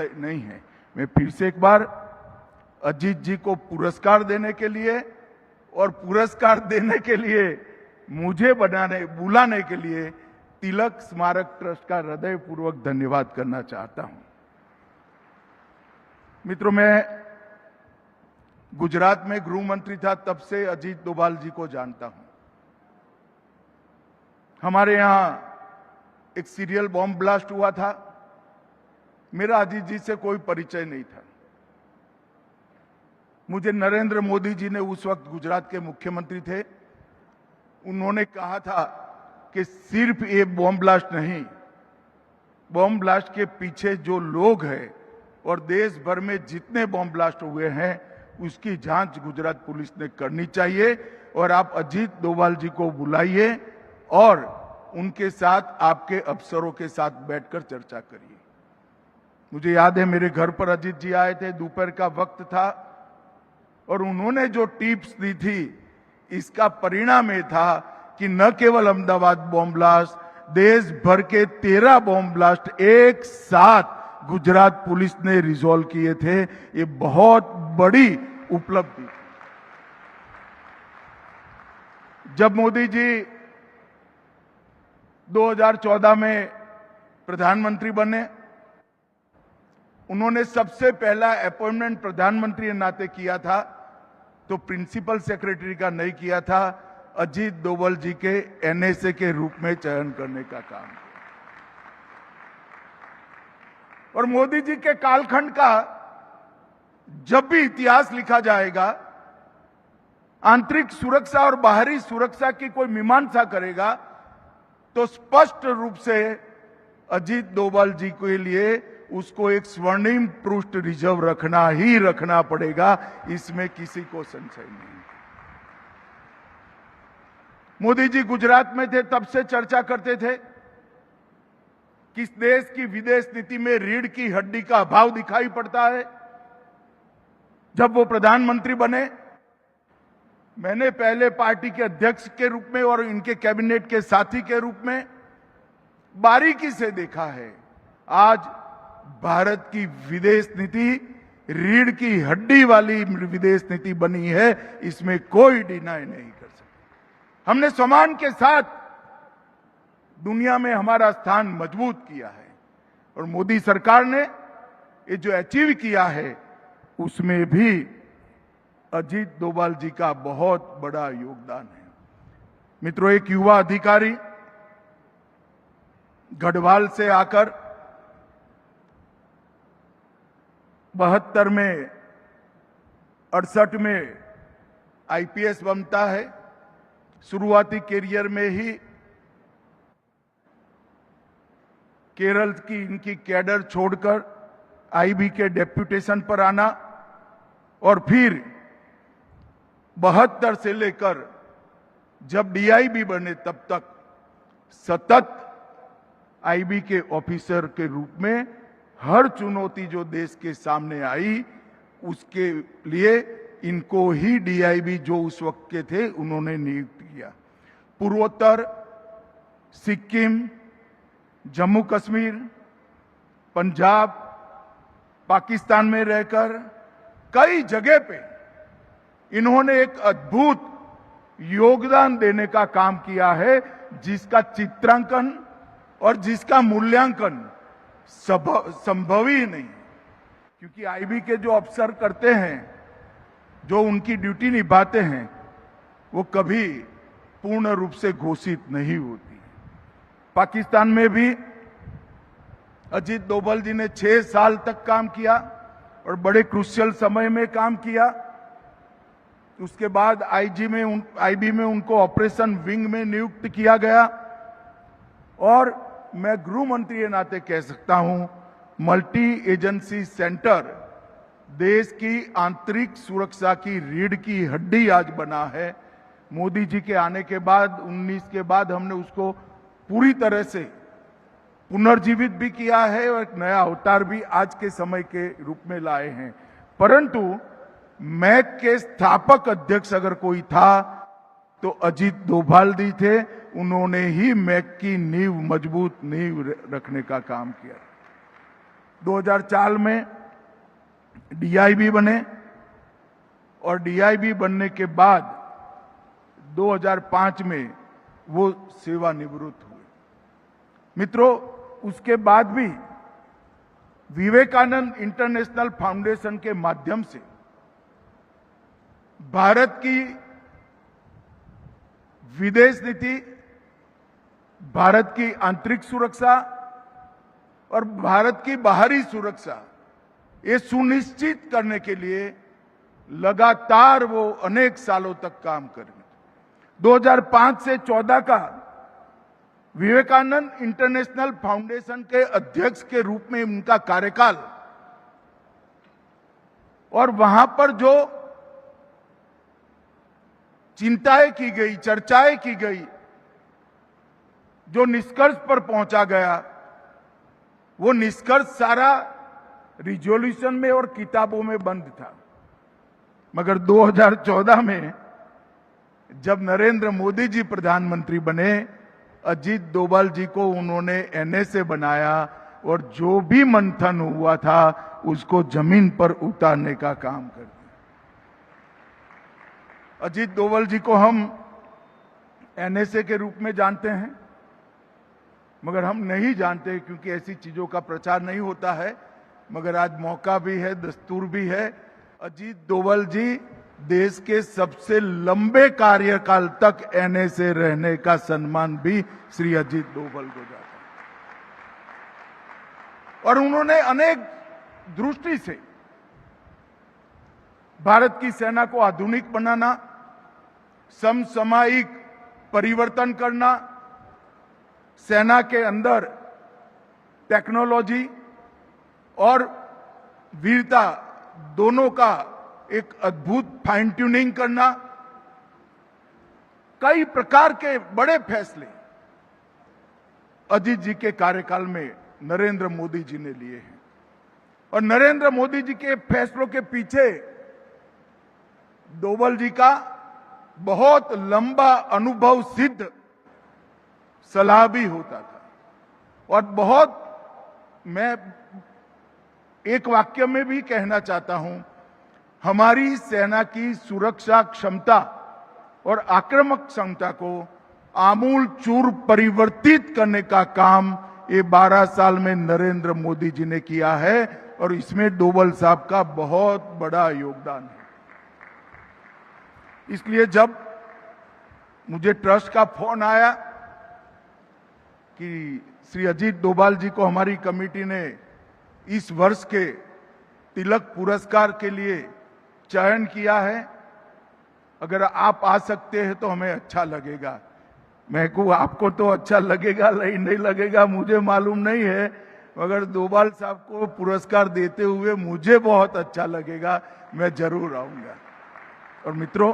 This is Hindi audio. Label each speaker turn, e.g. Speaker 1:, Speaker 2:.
Speaker 1: नहीं है। मैं फिर से एक बार अजीत जी को पुरस्कार देने के लिए और पुरस्कार देने के लिए मुझे बुलाने के लिए तिलक स्मारक ट्रस्ट का हृदयपूर्वक धन्यवाद करना चाहता हूं। मित्रों, मैं गुजरात में गृह मंत्री था, तब से अजीत डोभाल जी को जानता हूं। हमारे यहां एक सीरियल बॉम्ब ब्लास्ट हुआ था, मेरा अजीत जी से कोई परिचय नहीं था। मुझे नरेंद्र मोदी जी ने उस वक्त गुजरात के मुख्यमंत्री थे, उन्होंने कहा था कि सिर्फ ये बॉम्ब ब्लास्ट नहीं, बॉम्ब ब्लास्ट के पीछे जो लोग हैं और देश भर में जितने बॉम्ब ब्लास्ट हुए हैं उसकी जांच गुजरात पुलिस ने करनी चाहिए और आप अजीत डोभाल जी को बुलाइए और उनके साथ आपके अफसरों के साथ बैठकर चर्चा करिए। मुझे याद है मेरे घर पर अजीत जी आए थे, दोपहर का वक्त था और उन्होंने जो टिप्स दी थी इसका परिणाम ये था कि न केवल अहमदाबाद बॉम्ब ब्लास्ट, देश भर के 13 बॉम्ब ब्लास्ट एक साथ गुजरात पुलिस ने रिजॉल्व किए थे। ये बहुत बड़ी उपलब्धि। जब मोदी जी 2014 में प्रधानमंत्री बने, उन्होंने सबसे पहला अपॉइंटमेंट प्रधानमंत्री के नाते किया था तो प्रिंसिपल सेक्रेटरी का नहीं किया था, अजीत डोभाल जी के एनएसए के रूप में चयन करने का काम किया। और मोदी जी के कालखंड का जब भी इतिहास लिखा जाएगा, आंतरिक सुरक्षा और बाहरी सुरक्षा की कोई मीमांसा करेगा तो स्पष्ट रूप से अजीत डोभाल जी के लिए उसको एक स्वर्णिम पृष्ठ रिजर्व रखना पड़ेगा, इसमें किसी को संशय नहीं। मोदी जी गुजरात में थे तब से चर्चा करते थे कि इस देश की विदेश नीति में रीढ़ की हड्डी का अभाव दिखाई पड़ता है। जब वो प्रधानमंत्री बने, मैंने पहले पार्टी के अध्यक्ष के रूप में और इनके कैबिनेट के साथी के रूप में बारीकी से देखा है। आज भारत की विदेश नीति रीढ़ की हड्डी वाली विदेश नीति बनी है, इसमें कोई डिनाई नहीं कर सकता। हमने सम्मान के साथ दुनिया में हमारा स्थान मजबूत किया है और मोदी सरकार ने ये जो अचीव किया है उसमें भी अजीत डोभाल जी का बहुत बड़ा योगदान है। मित्रों, एक युवा अधिकारी गढ़वाल से आकर 72 में 68 में आईपीएस बनता है। शुरुआती करियर में ही केरल की इनकी कैडर छोड़कर आईबी के डेप्यूटेशन पर आना और फिर 72 से लेकर जब डीआईबी बने तब तक सतत आईबी के ऑफिसर के रूप में हर चुनौती जो देश के सामने आई उसके लिए इनको ही डीआईबी जो उस वक्त के थे उन्होंने नियुक्त किया। पूर्वोत्तर, सिक्किम, जम्मू कश्मीर, पंजाब, पाकिस्तान में रहकर कई जगह पे इन्होंने एक अद्भुत योगदान देने का काम किया है, जिसका चित्रांकन और जिसका मूल्यांकन संभव ही नहीं। क्योंकि आईबी के जो अफसर करते हैं, जो उनकी ड्यूटी निभाते हैं, वो कभी पूर्ण रूप से घोषित नहीं होती। पाकिस्तान में भी अजीत डोभाल जी ने 6 साल तक काम किया और बड़े क्रूशियल समय में काम किया। उसके बाद आईबी में उनको ऑपरेशन विंग में नियुक्त किया गया और मैं गृह मंत्री के नाते कह सकता हूं, मल्टी एजेंसी सेंटर देश की आंतरिक सुरक्षा की रीढ़ की हड्डी आज बना है। मोदी जी के आने के बाद 19 के बाद हमने उसको पूरी तरह से पुनर्जीवित भी किया है और एक नया अवतार भी आज के समय के रूप में लाए हैं। परंतु मैक के स्थापक अध्यक्ष अगर कोई था तो अजीत डोभाल जी थे। उन्होंने ही मैक की नींव, मजबूत नींव रखने का काम किया। 2004 में डीआईबी बने और डीआईबी बनने के बाद 2005 में वो सेवानिवृत्त हुए। मित्रों, उसके बाद भी विवेकानंद इंटरनेशनल फाउंडेशन के माध्यम से भारत की विदेश नीति, भारत की आंतरिक सुरक्षा और भारत की बाहरी सुरक्षा ये सुनिश्चित करने के लिए लगातार वो अनेक सालों तक काम करेंगे। 2005 से 14 का विवेकानंद इंटरनेशनल फाउंडेशन के अध्यक्ष के रूप में उनका कार्यकाल, और वहां पर जो चिंताएं की गई, चर्चाएं की गई, जो निष्कर्ष पर पहुंचा गया, वो निष्कर्ष सारा रिजोल्यूशन में और किताबों में बंद था। मगर 2014 में जब नरेंद्र मोदी जी प्रधानमंत्री बने, अजीत डोभाल जी को उन्होंने एनएसए बनाया और जो भी मंथन हुआ था उसको जमीन पर उतारने का काम कर दिया। अजीत डोभाल जी को हम एनएसए के रूप में जानते हैं, मगर हम नहीं जानते क्योंकि ऐसी चीजों का प्रचार नहीं होता है। मगर आज मौका भी है, दस्तूर भी है। अजीत डोभाल जी देश के सबसे लंबे कार्यकाल तक एनएसए रहने का सम्मान भी श्री अजीत डोभाल को जाता है। और उन्होंने अनेक दृष्टि से भारत की सेना को आधुनिक बनाना, समसामयिक परिवर्तन करना, सेना के अंदर टेक्नोलॉजी और वीरता दोनों का एक अद्भुत फाइन ट्यूनिंग करना, कई प्रकार के बड़े फैसले अजीत जी के कार्यकाल में नरेंद्र मोदी जी ने लिए हैं। और नरेंद्र मोदी जी के फैसलों के पीछे डोभाल जी का बहुत लंबा अनुभव सिद्ध सलाह भी होता था। और बहुत, मैं एक वाक्य में भी कहना चाहता हूं, हमारी सेना की सुरक्षा क्षमता और आक्रामक क्षमता को आमूल चूर परिवर्तित करने का काम ये 12 साल में नरेंद्र मोदी जी ने किया है और इसमें डोभाल साहब का बहुत बड़ा योगदान है। इसलिए जब मुझे ट्रस्ट का फोन आया कि श्री अजीत डोभाल जी को हमारी कमेटी ने इस वर्ष के तिलक पुरस्कार के लिए चयन किया है, अगर आप आ सकते हैं तो हमें अच्छा लगेगा। मैं कहूँ आपको तो अच्छा लगेगा नहीं लगेगा मुझे मालूम नहीं है, मगर डोभाल साहब को पुरस्कार देते हुए मुझे बहुत अच्छा लगेगा, मैं जरूर आऊंगा। और मित्रों,